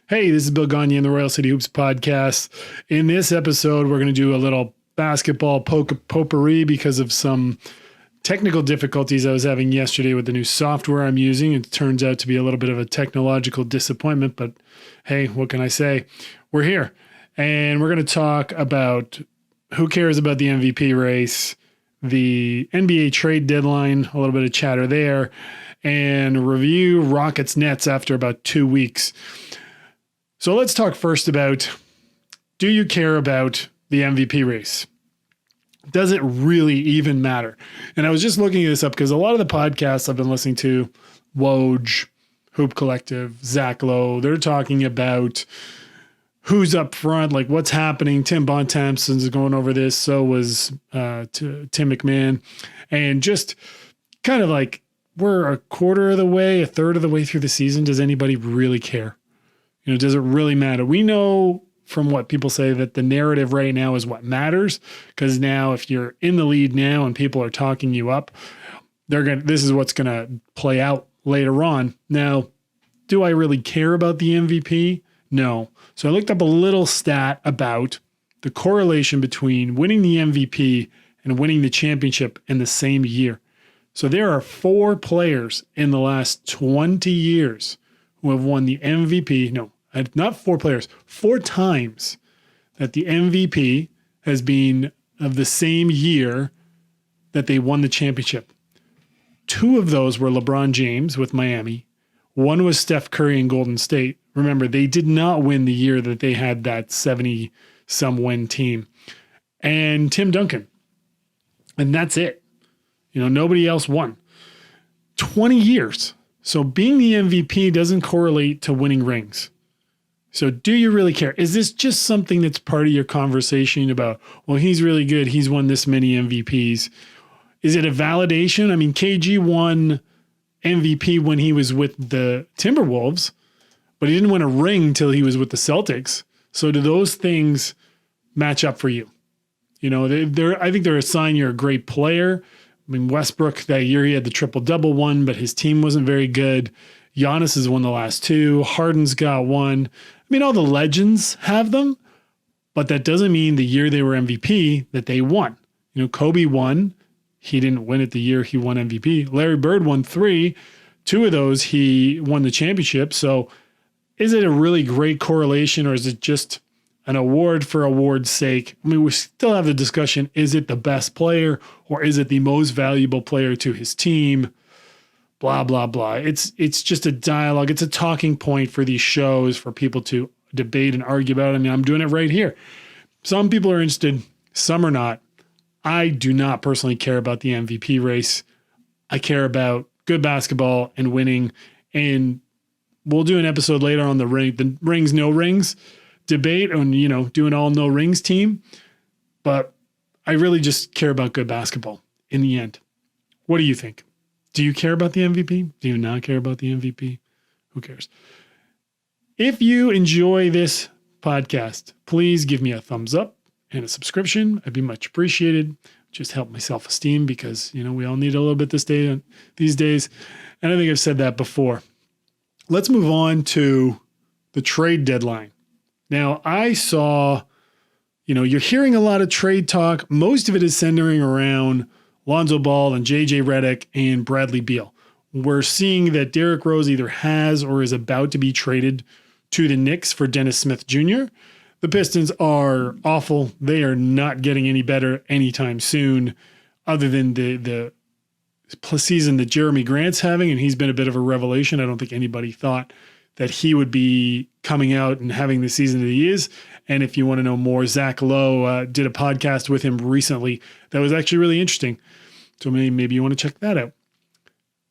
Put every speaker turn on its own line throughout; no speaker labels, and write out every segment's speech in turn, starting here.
Hey, this is Bill Gagne in the Royal City Hoops podcast. In this episode, we're going to do a little basketball potpourri because of some technical difficulties I was having yesterday with the new software I'm using. It turns out to be a little bit of a technological disappointment, but hey, what can I say? We're here, and we're going to talk about who cares about the MVP race, the NBA trade deadline, a little bit of chatter there, and review Rockets Nets after about 2 weeks. So let's talk first about, do you care about the MVP race? Does it really even matter? And I was just looking this up because a lot of the podcasts I've been listening to, Woj, Hoop Collective, Zach Lowe, they're talking about who's up front, like what's happening. Tim Bontemps going over this. So was Tim McMahon. And just kind of like, we're a quarter of the way, a third of the way through the season. Does anybody really care? Does it really matter? We know from what people say that the narrative right now is what matters, because now if you're in the lead now and people are talking you up, this is what's going to play out later on. Now, do I really care about the MVP? No. So I looked up a little stat about the correlation between winning the MVP and winning the championship in the same year. So there are 4 players in the last 20 years who have won the MVP. No, not 4 players, 4 times that the MVP has been of the same year that they won the championship. 2 of those were LeBron James with Miami. 1 was Steph Curry in Golden State. Remember, they did not win the year that they had that 70-some win team. And Tim Duncan. And that's it. Nobody else won. 20 years. So being the MVP doesn't correlate to winning rings. So do you really care? Is this just something that's part of your conversation about, well, he's really good, he's won this many MVPs? Is it a validation? I mean, KG won MVP when he was with the Timberwolves, but he didn't win a ring till he was with the Celtics. So do those things match up for you? I think they're a sign you're a great player. I mean, Westbrook, that year he had the triple-double one, but his team wasn't very good. Giannis has won the last 2. Harden's got 1. I mean, all the legends have them, but that doesn't mean the year they were MVP that they won. Kobe won. He didn't win it the year he won MVP. Larry Bird won 3. 2 of those, he won the championship. So is it a really great correlation, or is it just an award for award's sake? I mean, we still have the discussion, is it the best player or is it the most valuable player to his team? Blah, blah, blah. It's just a dialogue. It's a talking point for these shows for people to debate and argue about. I mean, I'm doing it right here. Some people are interested, some are not. I do not personally care about the MVP race. I care about good basketball and winning. And we'll do an episode later on the rings, no rings debate on, doing all no rings team. But I really just care about good basketball in the end. What do you think? Do you care about the MVP? Do you not care about the MVP? Who cares? If you enjoy this podcast, please give me a thumbs up and a subscription. I'd be much appreciated. Just help my self-esteem because, we all need a little bit these days. And I think I've said that before. Let's move on to the trade deadline. Now, I saw, you're hearing a lot of trade talk. Most of it is centering around Lonzo Ball and JJ Redick and Bradley Beal. We're seeing that Derrick Rose either has or is about to be traded to the Knicks for Dennis Smith Jr. The Pistons are awful. They are not getting any better anytime soon, other than the season that Jeremy Grant's having, and he's been a bit of a revelation. I don't think anybody thought that he would be coming out and having the season that he is. And if you want to know more, Zach Lowe did a podcast with him recently that was actually really interesting. So maybe you want to check that out.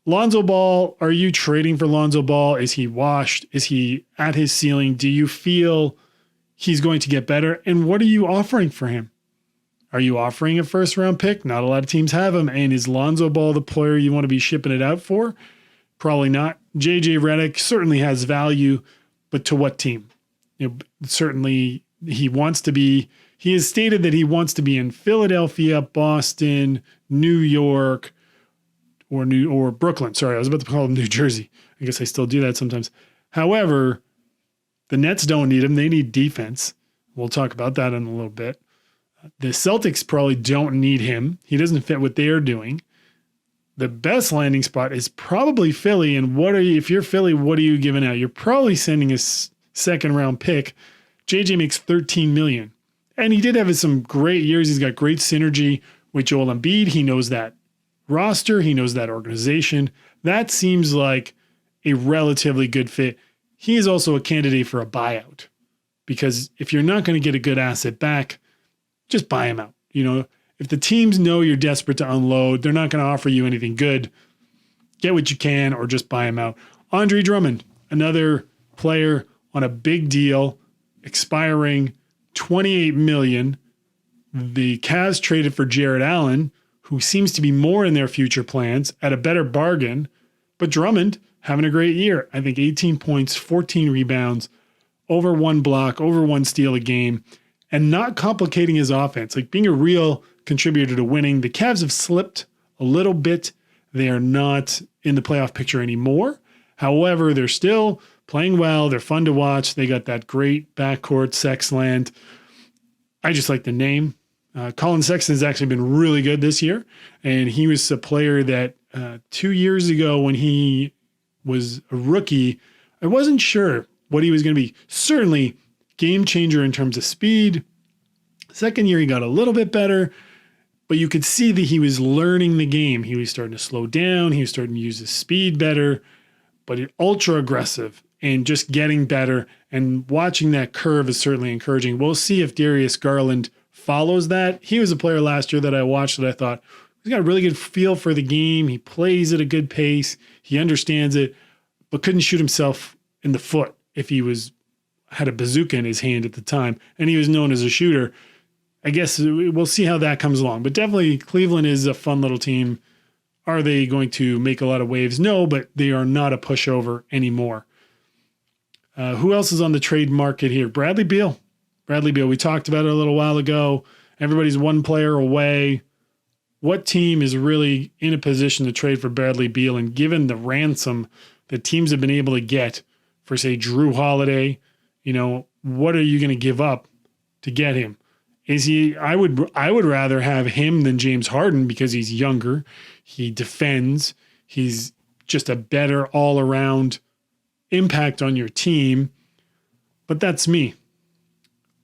Lonzo Ball, are you trading for Lonzo Ball? Is he washed? Is he at his ceiling? Do you feel he's going to get better? And what are you offering for him? Are you offering a first-round pick? Not a lot of teams have him. And is Lonzo Ball the player you want to be shipping it out for? Probably not. JJ Redick certainly has value, but to what team? Certainly he has stated that he wants to be in Philadelphia, Boston, New York, or Brooklyn. Sorry, I was about to call them New Jersey. I guess I still do that sometimes. However, The Nets don't need him. They need defense. We'll talk about that in a little bit. The Celtics probably don't need him. He doesn't fit what they are doing. The best landing spot is probably Philly. And if you're Philly, what are you giving out? You're probably sending a second round pick. JJ makes $13 million. And he did have some great years. He's got great synergy with Joel Embiid. He knows that roster. He knows that organization. That seems like a relatively good fit. He is also a candidate for a buyout, because if you're not going to get a good asset back, just buy him out. If the teams know you're desperate to unload, they're not going to offer you anything good. Get what you can or just buy him out. Andre Drummond, another player on a big deal, expiring $28 million. The Cavs traded for Jared Allen, who seems to be more in their future plans at a better bargain. But Drummond having a great year. I think 18 points, 14 rebounds, over 1 block, over 1 steal a game, and not complicating his offense, like being a real contributor to winning. The Cavs have slipped a little bit. They are not in the playoff picture anymore. However, they're still playing well. They're fun to watch. They got that great backcourt, Sexland. I just like the name. Colin Sexton has actually been really good this year, and he was a player that 2 years ago when he was a rookie, I wasn't sure what he was going to be. Certainly game changer in terms of speed. Second year, he got a little bit better, but you could see that he was learning the game. He was starting to slow down. He was starting to use his speed better, but ultra aggressive and just getting better. And watching that curve is certainly encouraging. We'll see if Darius Garland follows that. He was a player last year that I watched that I thought, he's got a really good feel for the game. He plays at a good pace. He understands it, but couldn't shoot himself in the foot if he had a bazooka in his hand at the time, and he was known as a shooter. I guess we'll see how that comes along. But definitely Cleveland is a fun little team. Are they going to make a lot of waves? No, but they are not a pushover anymore. Who else is on the trade market here? Bradley Beal. We talked about it a little while ago. Everybody's one player away. What team is really in a position to trade for Bradley Beal? And given the ransom that teams have been able to get for, say, Drew Holiday, what are you going to give up to get him? Is he? I would rather have him than James Harden, because he's younger, he defends, he's just a better all-around impact on your team. But that's me.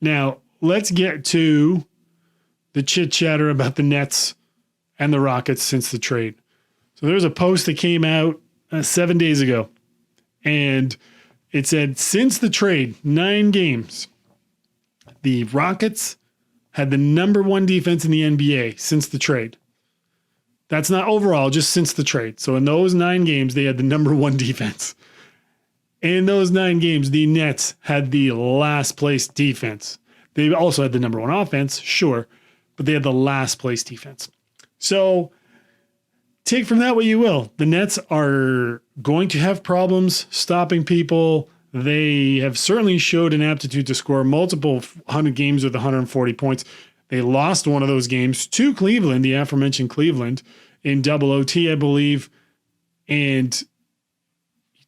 Now, let's get to the chit-chatter about the Nets and the Rockets since the trade. So there's a post that came out 7 days ago, and it said, since the trade, 9 games, the Rockets had the number 1 defense in the NBA since the trade. That's not overall, just since the trade. So in those 9 games, they had the number 1 defense. In those 9 games, the Nets had the last place defense. They also had the number 1 offense, sure, but they had the last place defense. So take from that what you will. The Nets are going to have problems stopping people. They have certainly showed an aptitude to score multiple 100 games with 140 points. They lost one of those games to Cleveland, the aforementioned Cleveland, in double OT, I believe. And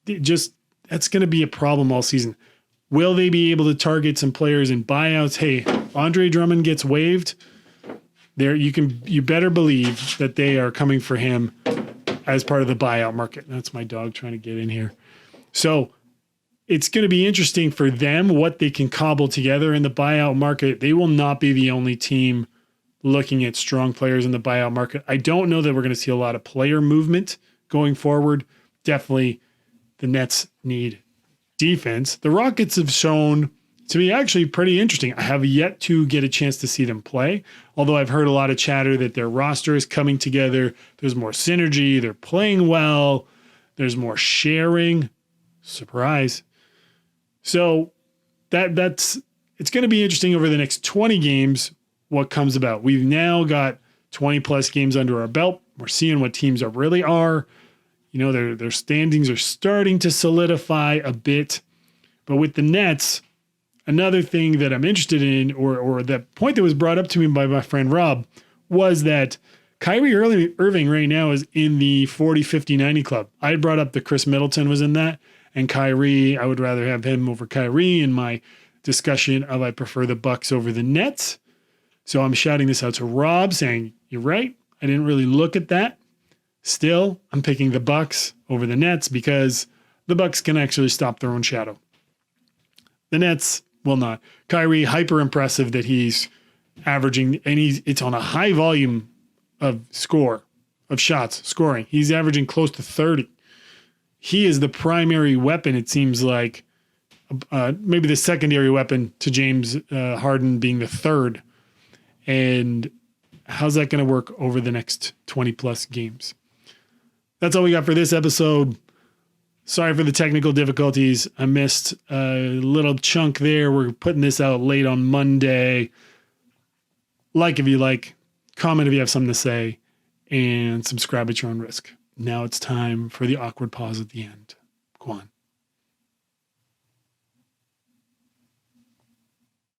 that's going to be a problem all season. Will they be able to target some players in buyouts? Hey, Andre Drummond gets waived. You better believe that they are coming for him as part of the buyout market. That's my dog trying to get in here. So it's going to be interesting for them what they can cobble together in the buyout market. They will not be the only team looking at strong players in the buyout market. I don't know that we're going to see a lot of player movement going forward. Definitely the Nets need defense. The Rockets have shown to be actually pretty interesting. I have yet to get a chance to see them play, although I've heard a lot of chatter that their roster is coming together. There's more synergy. They're playing well. There's more sharing. Surprise. So it's going to be interesting over the next 20 games what comes about. We've now got 20 plus games under our belt. We're seeing what teams really are. Their standings are starting to solidify a bit. But with the Nets, another thing that I'm interested in, or the point that was brought up to me by my friend Rob, was that Kyrie Irving right now is in the 40, 50, 90 club. I had brought up that Chris Middleton was in that, And Kyrie, I would rather have him over Kyrie in my discussion of I prefer the Bucks over the Nets. So I'm shouting this out to Rob saying, you're right. I didn't really look at that. Still, I'm picking the Bucks over the Nets because the Bucks can actually stop their own shadow. The Nets will not. Kyrie, hyper impressive that he's averaging, and it's on a high volume of shots, scoring. He's averaging close to 30. He is the primary weapon, it seems like, maybe the secondary weapon to James Harden being the third. And how's that going to work over the next 20 plus games? That's all we got for this episode. Sorry for the technical difficulties. I missed a little chunk there. We're putting this out late on Monday. Like if you like, comment if you have something to say, and subscribe at your own risk. Now it's time for the awkward pause at the end. Go on.